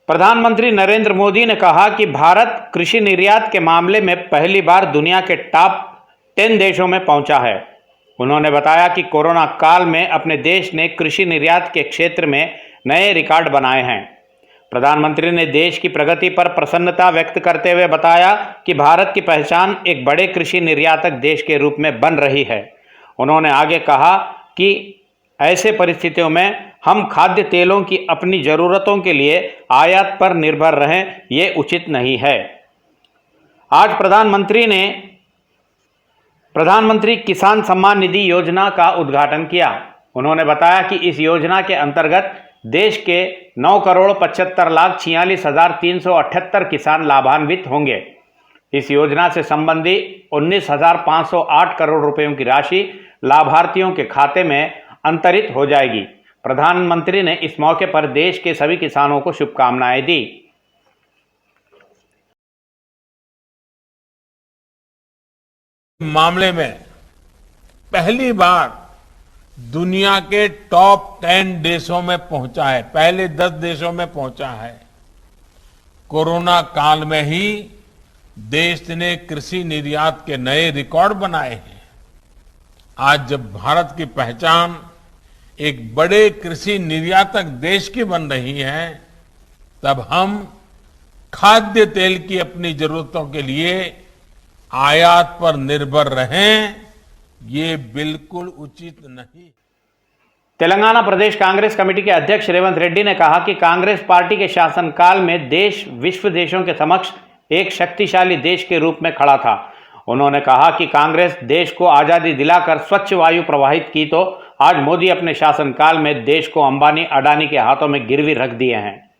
प्रधानमंत्री नरेंद्र मोदी ने कहा कि भारत कृषि निर्यात के मामले में पहली बार दुनिया के टॉप 10 देशों में पहुंचा है। उन्होंने बताया कि कोरोना काल में अपने देश ने कृषि निर्यात के क्षेत्र में नए रिकॉर्ड बनाए हैं। प्रधानमंत्री ने देश की प्रगति पर प्रसन्नता व्यक्त करते हुए बताया कि भारत की पहचान एक बड़े कृषि निर्यातक देश के रूप में बन रही है। उन्होंने आगे कहा कि ऐसे परिस्थितियों में हम खाद्य तेलों की अपनी ज़रूरतों के लिए आयात पर निर्भर रहें, ये उचित नहीं है। आज प्रधानमंत्री किसान सम्मान निधि योजना का उद्घाटन किया। उन्होंने बताया कि इस योजना के अंतर्गत देश के 9,75,46,378 किसान लाभान्वित होंगे। इस योजना से संबंधी 19,508 करोड़ रुपयों की राशि लाभार्थियों के खाते में अंतरित हो जाएगी। प्रधानमंत्री ने इस मौके पर देश के सभी किसानों को शुभकामनाएं दी। मामले में पहली बार दुनिया के टॉप 10 देशों में पहुंचा है, पहले 10 देशों में पहुंचा है। कोरोना काल में ही देश ने कृषि निर्यात के नए रिकॉर्ड बनाए हैं। आज जब भारत की पहचान एक बड़े कृषि निर्यातक देश की बन रही है, तब हम खाद्य तेल की अपनी जरूरतों के लिए आयात पर निर्भर रहें, ये बिल्कुल उचित नहीं। तेलंगाना प्रदेश कांग्रेस कमेटी के अध्यक्ष रेवंत रेड्डी ने कहा कि कांग्रेस पार्टी के शासनकाल में देश विश्व देशों के समक्ष एक शक्तिशाली देश के रूप में खड़ा था। उन्होंने कहा कि कांग्रेस देश को आजादी दिलाकर स्वच्छ वायु प्रवाहित की, तो आज मोदी अपने शासनकाल में देश को अंबानी अडानी के हाथों में गिरवी रख दिए हैं।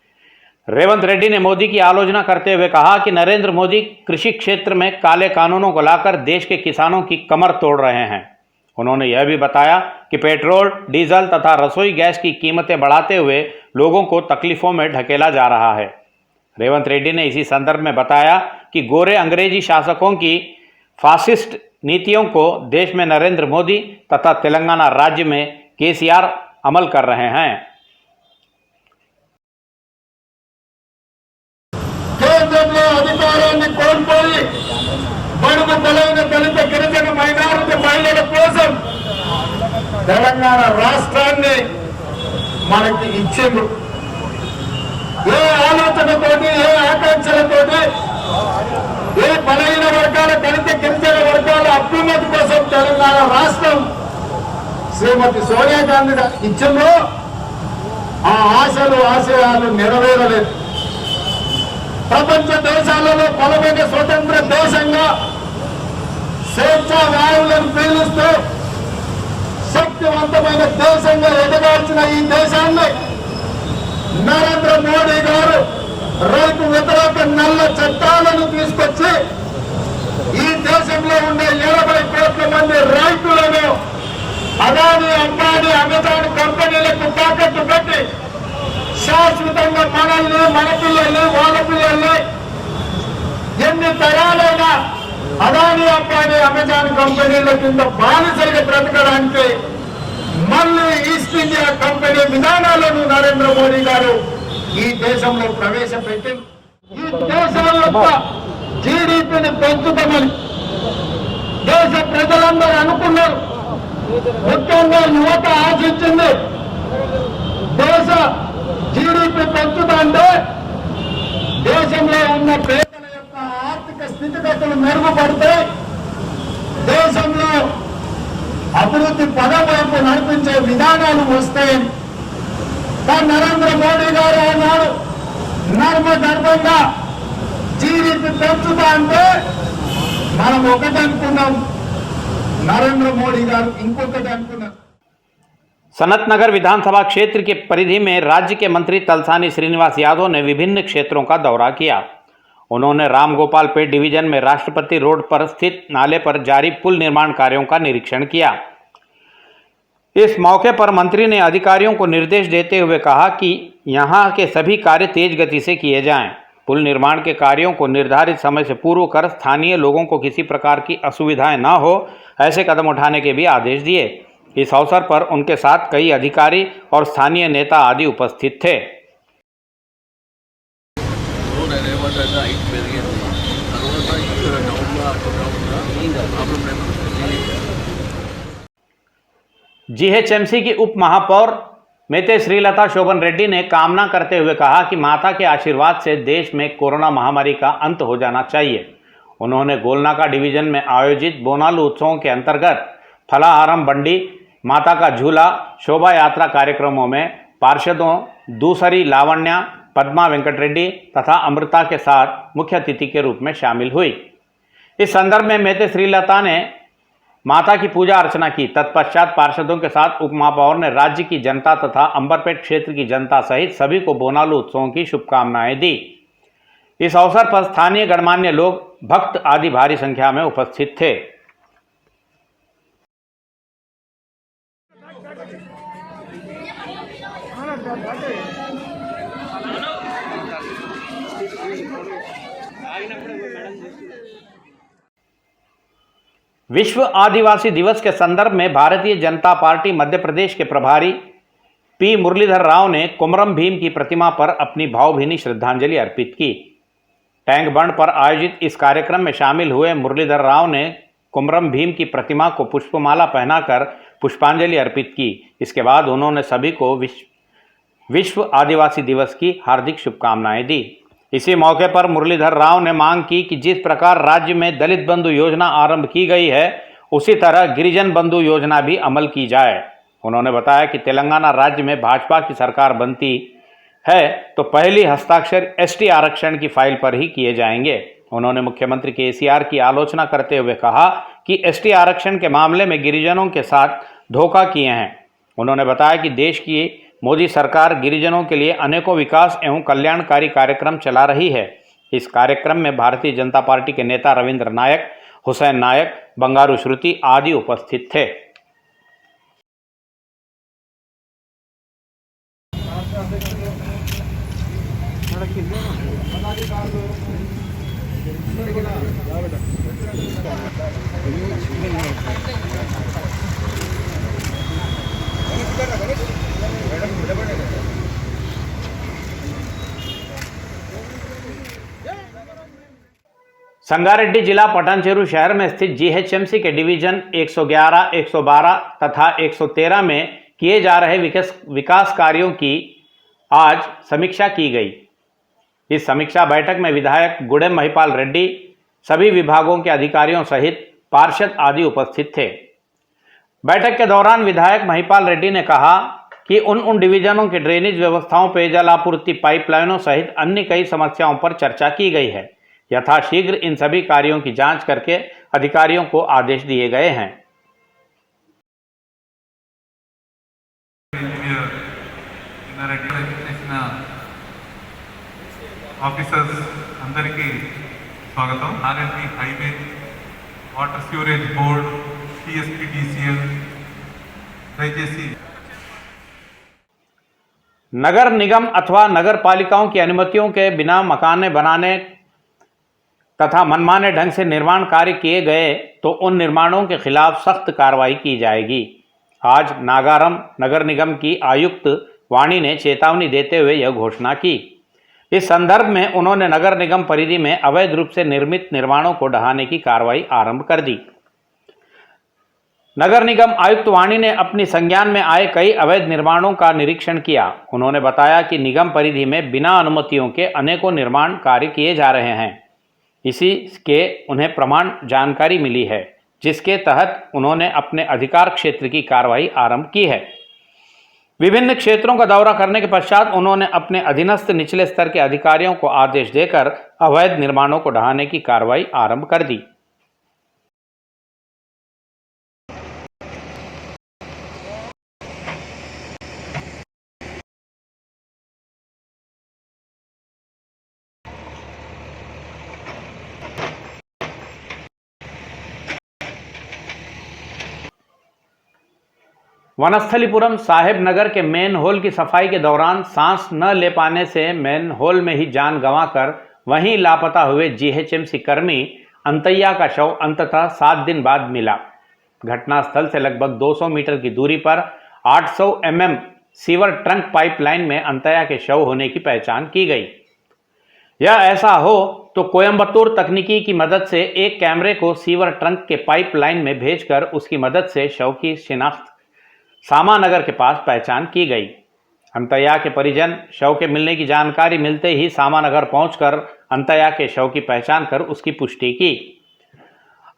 रेवंत रेड्डी ने मोदी की आलोचना करते हुए कहा कि नरेंद्र मोदी कृषि क्षेत्र में काले कानूनों को लाकर देश के किसानों की कमर तोड़ रहे हैं। उन्होंने यह भी बताया कि पेट्रोल, डीजल तथा रसोई गैस की कीमतें बढ़ाते हुए लोगों को तकलीफों में ढकेला जा रहा है। रेवंत रेड्डी ने इसी संदर्भ में बताया कि गोरे अंग्रेजी शासकों की फासिस्ट नीतियों को देश में नरेंद्र मोदी तथा तेलंगाना राज्य में केसीआर अमल कर रहे हैं। కేంద్రంలో అధికారాన్ని కోల్పోయి బడుగు బలైన దళిత గిరిజన మైనారిటీ మహిళల కోసం తెలంగాణ రాష్ట్రాన్ని మనకి ఇచ్చిండు. ఏ ఆలోచనతోటి, ఏ ఆకాంక్షలతోటి, ఏ బలైన వర్గాల దళిత గిరిజన వర్గాల అభ్యున్నతి కోసం తెలంగాణ రాష్ట్రం శ్రీమతి సోనియా గాంధీ ఇచ్చిందో ఆ ఆశలు ఆశయాలు నెరవేరలేదు. ప్రపంచ దేశాలలో బలమైన స్వతంత్ర దేశంగా స్వేచ్ఛా వాయువులను పీలుస్తూ శక్తివంతమైన దేశంగా ఎదగాల్సిన ఈ దేశాన్ని నరేంద్ర మోడీ గారు రైతు వ్యతిరేక నల్ల చట్టాలను తీసుకొచ్చి ఈ దేశంలో ఉండే 80 కోట్ల మంది రైతులను అదాని, అంబానీ, అమెజాన్ కంపెనీలకు తాకట్టు పెట్టి శాశ్వతంగా మనల్ని, మన పిల్లల్ని, వాళ్ళ పిల్లల్ని ఎన్ని తరాలైనా అదాని, అంబానీ, అమెజాన్ కంపెనీల కింద బానిసలుగా బ్రతకడానికి మళ్ళీ ఈస్ట్ ఇండియా కంపెనీ విధానాలను నరేంద్ర మోడీ గారు ఈ దేశంలో ప్రవేశపెట్టి ఈ దేశం యొక్క జీడీపీని పెంచుతామని దేశ ప్రజలందరూ అనుకున్నారు. ముఖ్యంగా యువత ఆశించింది. దేశ జీడీపీ పెంచుతా అంటే దేశంలో ఉన్న పేదల యొక్క ఆర్థిక స్థితిగతులు మెరుగుపడితే దేశంలో అభివృద్ధి పదం వైపు నడిపించే విధానాలు వస్తాయి. కానీ నరేంద్ర మోడీ గారు అన్నాడు, నర్మగర్భంగా జీడీపీ పెంచుతా అంటే మనం ఒకటి అనుకున్నాం, नरेंद्र मोदी गारू इंकोकटी अनुकुन्नारु। सनतनगर विधानसभा क्षेत्र के परिधि में राज्य के मंत्री तलसानी श्रीनिवास यादव ने विभिन्न क्षेत्रों का दौरा किया। उन्होंने रामगोपालपेट डिवीजन में राष्ट्रपति रोड पर स्थित नाले पर जारी पुल निर्माण कार्यों का निरीक्षण किया। इस मौके पर मंत्री ने अधिकारियों को निर्देश देते हुए कहा कि यहां के सभी कार्य तेज गति से किए जाएं। पुल निर्माण के कार्यों को निर्धारित समय से पूर्व कर स्थानीय लोगों को किसी प्रकार की असुविधाएं न हो, ऐसे कदम उठाने के भी आदेश दिए। इस अवसर पर उनके साथ कई अधिकारी और स्थानीय नेता आदि उपस्थित थे। ఏమంటే హైట్ పెరిగింది తర్వాత ఇక్కడ డౌన్లో ప్రాబ్లం లేకుండా जीएचएमसी की उप महापौर मेते श्रीलता शोभन रेड्डी ने कामना करते हुए कहा कि माता के आशीर्वाद से देश में कोरोना महामारी का अंत हो जाना चाहिए। उन्होंने गोलनाका डिवीजन में आयोजित बोनालू उत्सवों के अंतर्गत फलाहारम बंडी, माता का झूला, शोभा यात्रा कार्यक्रमों में पार्षदों दूसरी लावण्या, पद्मा वेंकट रेड्डी तथा अमृता के साथ मुख्य अतिथि के रूप में शामिल हुई। इस संदर्भ में मेते श्रीलता ने माता की पूजा अर्चना की। तत्पश्चात पार्षदों के साथ उप महापौर ने राज्य की जनता तथा अंबरपेट क्षेत्र की जनता सहित सभी को बोनालू उत्सवों की शुभकामनाएं दी। इस अवसर पर स्थानीय गणमान्य लोग, भक्त आदि भारी संख्या में उपस्थित थे। विश्व आदिवासी दिवस के संदर्भ में भारतीय जनता पार्टी मध्य प्रदेश के प्रभारी पी मुरलीधर राव ने कुमरम भीम की प्रतिमा पर अपनी भावभीनी श्रद्धांजलि अर्पित की। टैंक बंड पर आयोजित इस कार्यक्रम में शामिल हुए मुरलीधर राव ने कुमरम भीम की प्रतिमा को पुष्पमाला पहनाकर पुष्पांजलि अर्पित की। इसके बाद उन्होंने सभी को विश्व आदिवासी दिवस की हार्दिक शुभकामनाएं दी। इसी मौके पर मुरलीधर राव ने मांग की कि जिस प्रकार राज्य में दलित बंधु योजना आरंभ की गई है, उसी तरह गिरिजन बंधु योजना भी अमल की जाए। उन्होंने बताया कि तेलंगाना राज्य में भाजपा की सरकार बनती है तो पहली हस्ताक्षर एसटी आरक्षण की फाइल पर ही किए जाएंगे। उन्होंने मुख्यमंत्री केसीआर की आलोचना करते हुए कहा कि एसटी आरक्षण के मामले में गिरिजनों के साथ धोखा किए हैं। उन्होंने बताया कि देश की मोदी सरकार गिरिजनों के लिए अनेकों विकास एवं कल्याणकारी कार्यक्रम चला रही है। इस कार्यक्रम में भारतीय जनता पार्टी के नेता रविंद्र नायक, हुसैन नायक, बंगारू श्रुति आदि उपस्थित थे। संगारेड्डी जिला पटानचेरू शहर में स्थित जीएचएमसी के डिवीजन 111, 112 तथा 113 में किए जा रहे विकास कार्यों की आज समीक्षा की गई। इस समीक्षा बैठक में विधायक गुडेम महिपाल रेड्डी, सभी विभागों के अधिकारियों सहित पार्षद आदि उपस्थित थे। बैठक के दौरान विधायक महिपाल रेड्डी ने कहा कि उन डिवीजनों के ड्रेनेज व्यवस्थाओं, पेयजल आपूर्ति, पाइपलाइनों सहित अन्य कई समस्याओं पर चर्चा की गई है। यथाशीघ्र इन सभी कार्यों की जांच करके अधिकारियों को आदेश दिए गए हैं। ఆఫీసర్స్ అందరికీ స్వాగతం. ఆర్ఎండ్బి హైవే, వాటర్ స్యూరేజ్ బోర్డ్, టీఎస్పీడీసీఎల్ దయచేసి नगर निगम अथवा नगर पालिकाओं की अनुमतियों के बिना मकान बनाने तथा मनमाने ढंग से निर्माण कार्य किए गए तो उन निर्माणों के खिलाफ सख्त कार्रवाई की जाएगी। आज नागारम नगर निगम की आयुक्त वाणी ने चेतावनी देते हुए यह घोषणा की। इस संदर्भ में उन्होंने नगर निगम परिधि में अवैध रूप से निर्मित निर्माणों को ढहाने की कार्रवाई आरंभ कर दी। नगर निगम आयुक्त वाणी ने अपनी संज्ञान में आए कई अवैध निर्माणों का निरीक्षण किया। उन्होंने बताया कि निगम परिधि में बिना अनुमतियों के अनेकों निर्माण कार्य किए जा रहे हैं। इसी के उन्हें प्रमाण जानकारी मिली है, जिसके तहत उन्होंने अपने अधिकार क्षेत्र की कार्रवाई आरंभ की है। विभिन्न क्षेत्रों का दौरा करने के पश्चात उन्होंने अपने अधीनस्थ निचले स्तर के अधिकारियों को आदेश देकर अवैध निर्माणों को ढहाने की कार्रवाई आरंभ कर दी। वनस्थलीपुरम साहेब नगर के मेन होल की सफाई के दौरान सांस न ले पाने से मेन होल में ही जान गंवाकर वहीं लापता हुए जीएचएमसी कर्मी अंतैया का शव अंततः 7 दिन बाद मिला। घटनास्थल से लगभग 200 मीटर की दूरी पर 800 mm सीवर ट्रंक पाइपलाइन में अंतैया के शव होने की पहचान की गई। यह ऐसा हो तो कोयंबटूर तकनीकी की मदद से एक कैमरे को सीवर ट्रंक के पाइपलाइन में भेजकर उसकी मदद से शव की शिनाख्त सामानगर के पास पहचान की गई। अंतैया के परिजन शव के मिलने की जानकारी मिलते ही सामानगर पहुंचकर अंतैया के शव की पहचान कर उसकी पुष्टि की।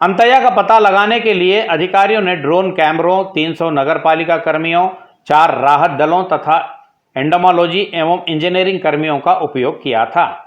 अंतैया का पता लगाने के लिए अधिकारियों ने ड्रोन कैमरों, 300 नगरपालिका कर्मियों, 4 राहत दलों तथा एंडोमोलॉजी एवं इंजीनियरिंग कर्मियों का उपयोग किया था।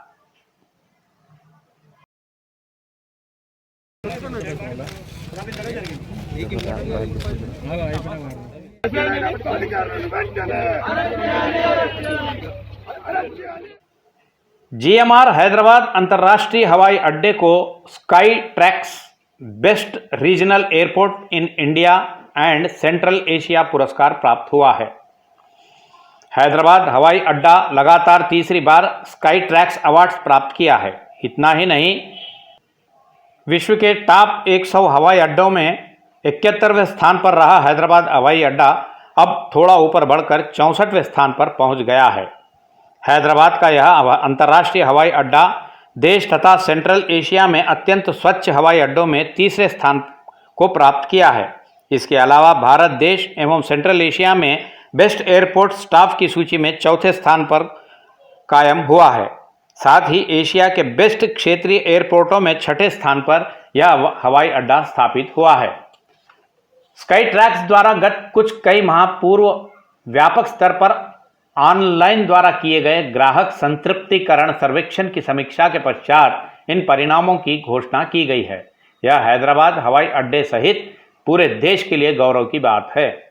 जीएमआर हैदराबाद अंतर्राष्ट्रीय हवाई अड्डे को sky tracks best regional airport in India and central Asia पुरस्कार प्राप्त हुआ है। हैदराबाद हवाई अड्डा लगातार तीसरी बार स्काई ट्रैक्स अवार्ड्स प्राप्त किया है। इतना ही नहीं, विश्व के टॉप 100 हवाई अड्डों में 71वें स्थान पर रहा हैदराबाद हवाई अड्डा अब थोड़ा ऊपर बढ़कर 64वें स्थान पर पहुंच गया है। हैदराबाद का यह अंतर्राष्ट्रीय हवाई अड्डा देश तथा सेंट्रल एशिया में अत्यंत स्वच्छ हवाई अड्डों में तीसरे स्थान को प्राप्त किया है। इसके अलावा भारत देश एवं सेंट्रल एशिया में बेस्ट एयरपोर्ट स्टाफ की सूची में चौथे स्थान पर कायम हुआ है। साथ ही एशिया के बेस्ट क्षेत्रीय एयरपोर्टों में छठे स्थान पर यह हवाई अड्डा स्थापित हुआ है। स्काई ट्रैक्स द्वारा गत कई माह पूर्व व्यापक स्तर पर ऑनलाइन द्वारा किए गए ग्राहक संतृप्तिकरण सर्वेक्षण की समीक्षा के पश्चात इन परिणामों की घोषणा की गई है। यह हैदराबाद हवाई अड्डे सहित पूरे देश के लिए गौरव की बात है।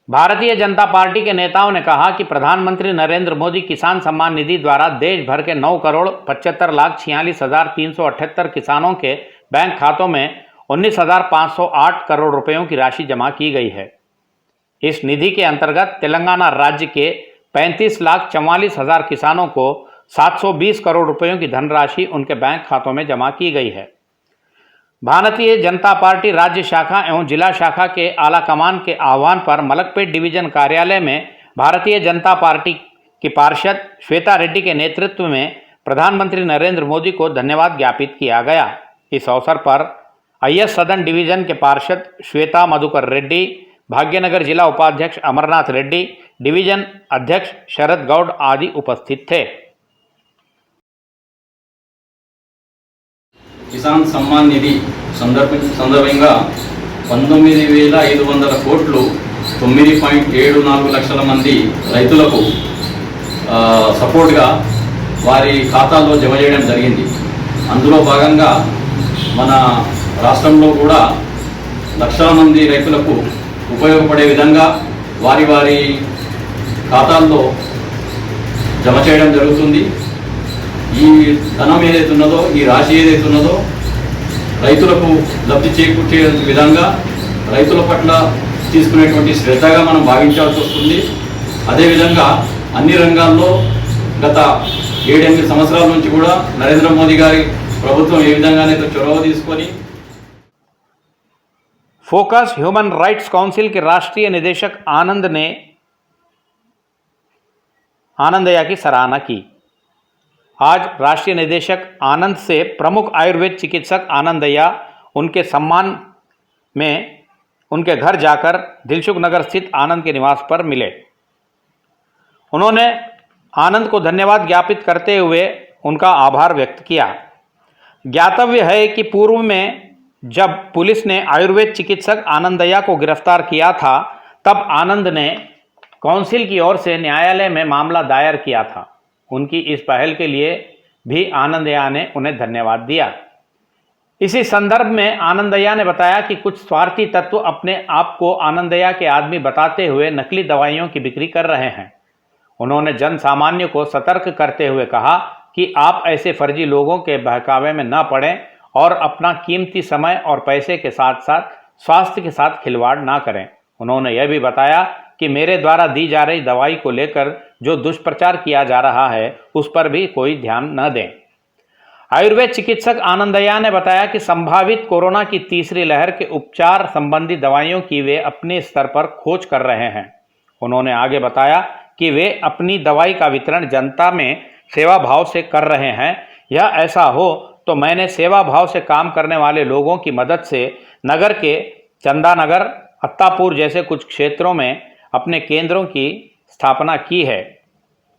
भारतीय जनता पार्टी के नेताओं ने कहा कि प्रधानमंत्री नरेंद्र मोदी किसान सम्मान निधि द्वारा देश भर के 9,75,46,378 किसानों के बैंक खातों में 19,508 करोड़ रुपयों की राशि जमा की गई है। इस निधि के अंतर्गत तेलंगाना राज्य के 35,44,000 किसानों को 720 करोड़ रुपयों की धनराशि उनके बैंक खातों में जमा की गई है। भारतीय जनता पार्टी राज्य शाखा एवं जिला शाखा के आला कमान के आह्वान पर मलकपेट डिवीजन कार्यालय में भारतीय जनता पार्टी की पार्षद श्वेता रेड्डी के नेतृत्व में प्रधानमंत्री नरेंद्र मोदी को धन्यवाद ज्ञापित किया गया। इस अवसर पर आईएस सदन डिवीजन के पार्षद श्वेता मधुकर रेड्डी, भाग्यनगर जिला उपाध्यक्ष अमरनाथ रेड्डी, डिवीजन अध्यक्ष शरद गौड़ आदि उपस्थित थे। కిసాన్ సమ్మాన్ నిధి సందర్భంగా 19,500 కోట్లు 9.74 లక్షల మంది రైతులకు సపోర్ట్గా వారి ఖాతాల్లో జమ చేయడం జరిగింది। అందులో భాగంగా మన రాష్ట్రంలో కూడా లక్షల మంది రైతులకు ఉపయోగపడే విధంగా వారి వారి ఖాతాల్లో జమ చేయడం జరుగుతుంది। ఈ ధనం ఏదైతే ఉన్నదో, ఈ రాశి ఏదైతే ఉన్నదో రైతులకు లబ్ధి చేకూర్చే విధంగా రైతుల పట్ల తీసుకునేటువంటి శ్రద్ధగా మనం భావించాల్సి వస్తుంది। అదేవిధంగా అన్ని రంగాల్లో గత 7-8 సంవత్సరాల నుంచి కూడా నరేంద్ర మోదీ గారి ప్రభుత్వం ఏ విధంగానైతే చొరవ తీసుకొని फोकस ह्यूमन राइट्स काउंसिल के राष्ट्रीय निदेशक आनंद ने आनंदया की सराहना की। आज राष्ट्रीय निदेशक आनंद से प्रमुख आयुर्वेद चिकित्सक आनंदया उनके सम्मान में उनके घर जाकर दिलसुख नगर स्थित आनंद के निवास पर मिले। उन्होंने आनंद को धन्यवाद ज्ञापित करते हुए उनका आभार व्यक्त किया। ज्ञातव्य है कि पूर्व में जब पुलिस ने आयुर्वेद चिकित्सक आनंदया को गिरफ्तार किया था, तब आनंद ने काउंसिल की ओर से न्यायालय में मामला दायर किया था। उनकी इस पहल के लिए भी आनंदया ने उन्हें धन्यवाद दिया। इसी संदर्भ में आनंदया ने बताया कि कुछ स्वार्थी तत्व अपने आप को आनंदया के आदमी बताते हुए नकली दवाइयों की बिक्री कर रहे हैं। उन्होंने जन सामान्य को सतर्क करते हुए कहा कि आप ऐसे फर्जी लोगों के बहकावे में न पड़ें और अपना कीमती समय और पैसे के साथ साथ स्वास्थ्य के साथ खिलवाड़ ना करें। उन्होंने यह भी बताया कि मेरे द्वारा दी जा रही दवाई को लेकर जो दुष्प्रचार किया जा रहा है उस पर भी कोई ध्यान न दें। आयुर्वेद चिकित्सक आनंदया ने बताया कि संभावित कोरोना की तीसरी लहर के उपचार संबंधी दवाइयों की वे अपने स्तर पर खोज कर रहे हैं। उन्होंने आगे बताया कि वे अपनी दवाई का वितरण जनता में सेवा भाव से कर रहे हैं। यह ऐसा हो तो मैंने सेवा भाव से काम करने वाले लोगों की मदद से नगर के चंदानगर, अत्तापुर जैसे कुछ क्षेत्रों में अपने केंद्रों की स्थापना की है,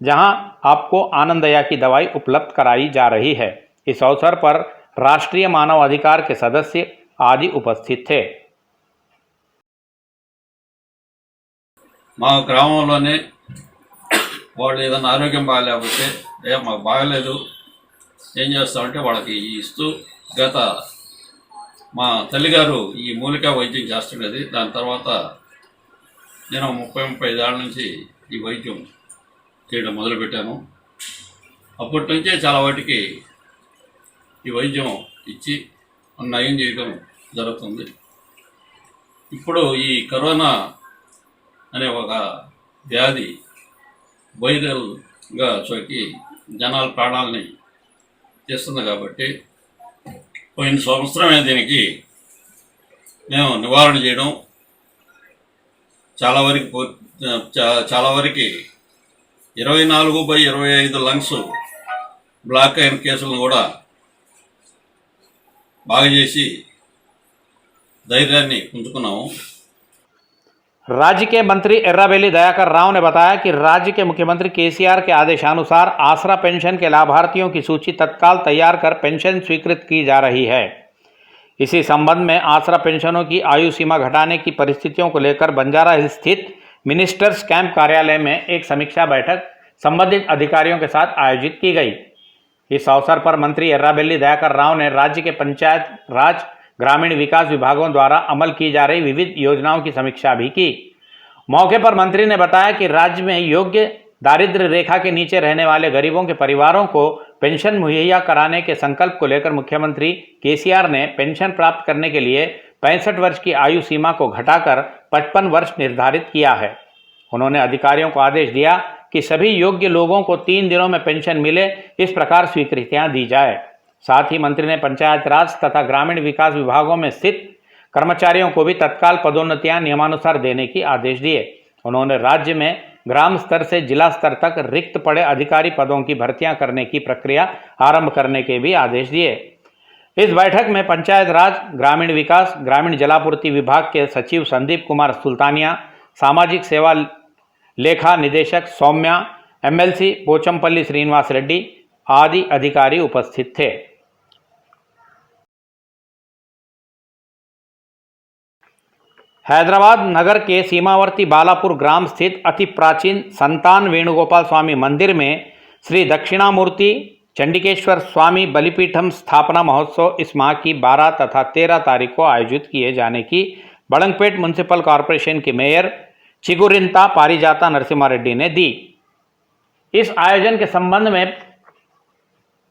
जहां आपको आनंदया की दवाई उपलब्ध कराई जा रही है। इस अवसर पर राष्ट्रीय मानव अधिकार के सदस्य आदि उपस्थित थे। మా గ్రామంలోనే వాళ్ళు ఏదైనా ఆరోగ్యం బాగాలేకపోతే మాకు బాగలేదు ఏం చేస్తామంటే వాళ్ళకి ఇస్తూ గత మా తల్లిగారు ఈ మూలికా వైద్యం చేస్తుండేది. దాని తర్వాత నేను 30-35 ఏళ్ళ నుంచి ఈ వైద్యం చేయడం మొదలుపెట్టాను. అప్పటి నుంచే చాలా వాటికి ఈ వైద్యం ఇచ్చి నయం చేయడం జరుగుతుంది. ఇప్పుడు ఈ కరోనా అనే ఒక వ్యాధి వైరల్గా సోకి జనాల ప్రాణాలని చేస్తుంది కాబట్టి పోయిన సంవత్సరమే దీనికి మేము నివారణ చేయడం చాలా వరకు 24/25 లంగ్స్ బ్లాక్ అయిన కేసులను కూడా బాగా చేసి ధైర్యాన్ని పుంజుకున్నాము. राज्य के मंत्री एर्राबेल्ली दयाकर राव ने बताया कि राज्य के मुख्यमंत्री केसीआर के आदेशानुसार आसरा पेंशन के लाभार्थियों की सूची तत्काल तैयार कर पेंशन स्वीकृत की जा रही है। इसी संबंध में आसरा पेंशनों की आयु सीमा घटाने की परिस्थितियों को लेकर बंजारा हिल्स स्थित मिनिस्टर्स कैंप कार्यालय में एक समीक्षा बैठक संबंधित अधिकारियों के साथ आयोजित की गई। इस अवसर पर मंत्री एर्राबेल्ली दयाकर राव ने राज्य के पंचायत राज ग्रामीण विकास विभागों द्वारा अमल की जा रही विविध योजनाओं की समीक्षा भी की। मौके पर मंत्री ने बताया कि राज्य में योग्य दारिद्र्य रेखा के नीचे रहने वाले गरीबों के परिवारों को पेंशन मुहैया कराने के संकल्प को लेकर मुख्यमंत्री केसीआर ने पेंशन प्राप्त करने के लिए 65 वर्ष की आयु सीमा को घटाकर 55 वर्ष निर्धारित किया है। उन्होंने अधिकारियों को आदेश दिया कि सभी योग्य लोगों को 3 दिनों में पेंशन मिले, इस प्रकार स्वीकृतियां दी जाए। साथ ही मंत्री ने पंचायत राज तथा ग्रामीण विकास विभागों में स्थित कर्मचारियों को भी तत्काल पदोन्नतियां नियमानुसार देने की आदेश दिए। उन्होंने राज्य में ग्राम स्तर से जिला स्तर तक रिक्त पड़े अधिकारी पदों की भर्तियां करने की प्रक्रिया आरंभ करने के भी आदेश दिए। इस बैठक में पंचायत राज, ग्रामीण विकास, ग्रामीण जलापूर्ति विभाग के सचिव संदीप कुमार सुल्तानिया, सामाजिक सेवा लेखा निदेशक सौम्या, एमएलसी पोचमपल्ली श्रीनिवास रेड्डी आदि अधिकारी उपस्थित थे। हैदराबाद नगर के सीमावर्ती बालापुर ग्राम स्थित अति प्राचीन संतान वेणुगोपाल स्वामी मंदिर में श्री दक्षिणामूर्ति चंडिकेश्वर स्वामी बलिपीठम स्थापना महोत्सव इस माह की 12 तथा 13 तारीख को आयोजित किए जाने की बड़ंगपेट म्युनिसिपल कॉरपोरेशन के मेयर चिगुरिंता पारिजाता नरसिम्हा रेड्डी ने दी। इस आयोजन के संबंध में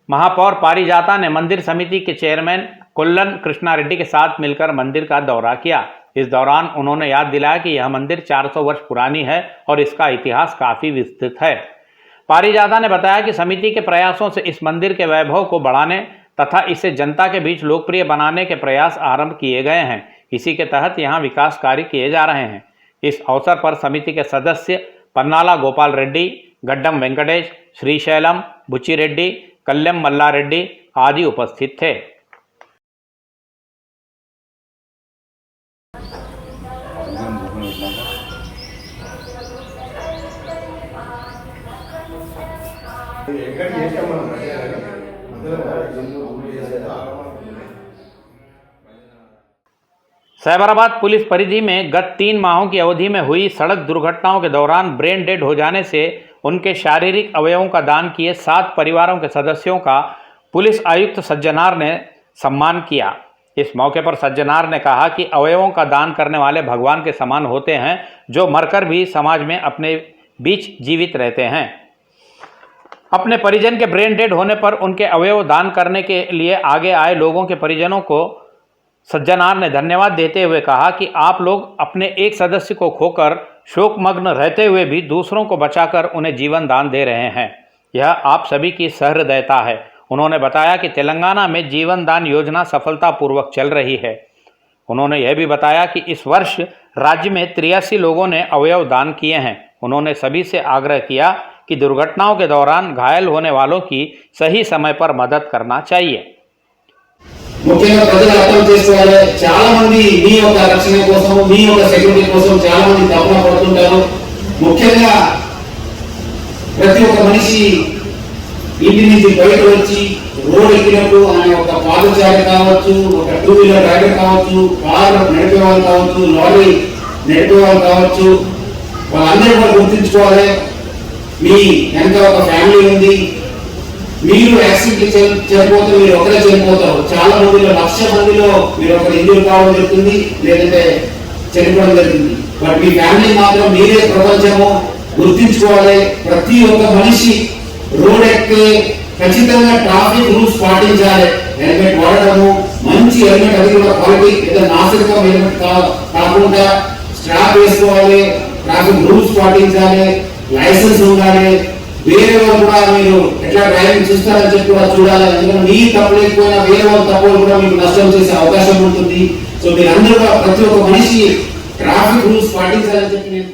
महापौर पारिजाता ने मंदिर समिति के चेयरमैन कुल्लन कृष्णा रेड्डी के साथ मिलकर मंदिर का दौरा किया। इस दौरान उन्होंने याद दिलाया कि यह मंदिर 400 वर्ष पुरानी है और इसका इतिहास काफी विस्तृत है। पारिजाता ने बताया कि समिति के प्रयासों से इस मंदिर के वैभव को बढ़ाने तथा इसे जनता के बीच लोकप्रिय बनाने के प्रयास आरंभ किए गए हैं। इसी के तहत यहाँ विकास कार्य किए जा रहे हैं। इस अवसर पर समिति के सदस्य पन्नाला गोपाल रेड्डी, गड्डम वेंकटेश, श्रीशैलम बुच्ची रेड्डी, कल्लम मल्ला रेड्डी आदि उपस्थित थे। साइबराबाद पुलिस परिधि में गत 3 माहों की अवधि में हुई सड़क दुर्घटनाओं के दौरान ब्रेन डेड हो जाने से उनके शारीरिक अवयवों का दान किए 7 परिवारों के सदस्यों का पुलिस आयुक्त सज्जनार ने सम्मान किया। इस मौके पर सज्जनार ने कहा कि अवयवों का दान करने वाले भगवान के समान होते हैं, जो मरकर भी समाज में अपने बीच जीवित रहते हैं। अपने परिजन के ब्रेन डेड होने पर उनके अवयव दान करने के लिए आगे आए लोगों के परिजनों को सज्जनार ने धन्यवाद देते हुए कहा कि आप लोग अपने एक सदस्य को खोकर शोकमग्न रहते हुए भी दूसरों को बचाकर उन्हें जीवन दान दे रहे हैं। यह आप सभी की सहृदयता है। उन्होंने बताया कि तेलंगाना में जीवन दान योजना सफलतापूर्वक चल रही है। उन्होंने यह भी बताया कि इस वर्ष राज्य में 83 लोगों ने अवयव दान किए हैं। उन्होंने सभी से आग्रह किया कि दुर्घटनाओं के दौरान घायल होने वालों की सही समय पर मदद करना चाहिए। ముఖ్యంగా ప్రజలు అర్థం చేసుకోవాలి, చాలా మంది మీ యొక్క రక్షణ కోసం, మీ యొక్క సెక్యూరిటీ కోసం చాలా మంది తపన పడుతుంటారు. ముఖ్యంగా ప్రతి ఒక్క మనిషి ఇంటి నుంచి బయట వచ్చి రోడ్ ఎక్కినప్పుడు ఆయన ఒక పాదచారి కావచ్చు, ఒక 2-వీలర్ డ్రైవర్ కావచ్చు, కారు నడిపే వాళ్ళు కావచ్చు, లారీ నడిపే వాళ్ళు కావచ్చు, వాళ్ళందరూ కూడా గుర్తుంచుకోవాలి మీ వెనక ఒక ఫ్యామిలీ ఉంది. మీరు యాక్సిడెంట్ చనిపోతే మీరు ఒకరే చనిపోతారు. చాలా మందిలో 1,00,000 మందిలో మీరు ఒకరు ఇంజూర్ కావడం జరుగుతుంది, లేదంటే చనిపోవడం జరుగుతుంది. బట్ మీ ఫ్యామిలీ మాత్రం మీరే ప్రపంచము గుర్తించుకోవాలి. ప్రతి ఒక్క మనిషి రోడ్ ఎక్కి ఖచ్చితంగా ట్రాఫిక్ రూల్స్ పాటించాలి. హెల్మెట్ వాడటము, మంచి హెల్మెట్, అది కూడా క్వాలిటీ, ఏదో నాసిరకం హెల్మెట్ కాకుండా స్ట్రాప్ వేసుకోవాలి, ట్రాఫిక్ రూల్స్ పాటించాలి, లైసెన్స్ ఉండాలి. వేరే వాళ్ళు కూడా మీరు ఎట్లా డ్రైవింగ్ చూస్తారని చెప్పి కూడా చూడాలి. ఎందుకంటే మీ తప్పు లేకపోయినా వేరే వాళ్ళ తప్పులు కూడా మీకు నష్టం చేసే అవకాశం ఉంటుంది. సో మీరందరూ ప్రతి ఒక్క మనిషి ట్రాఫిక్ రూల్స్ పాటించాలని చెప్పి నేను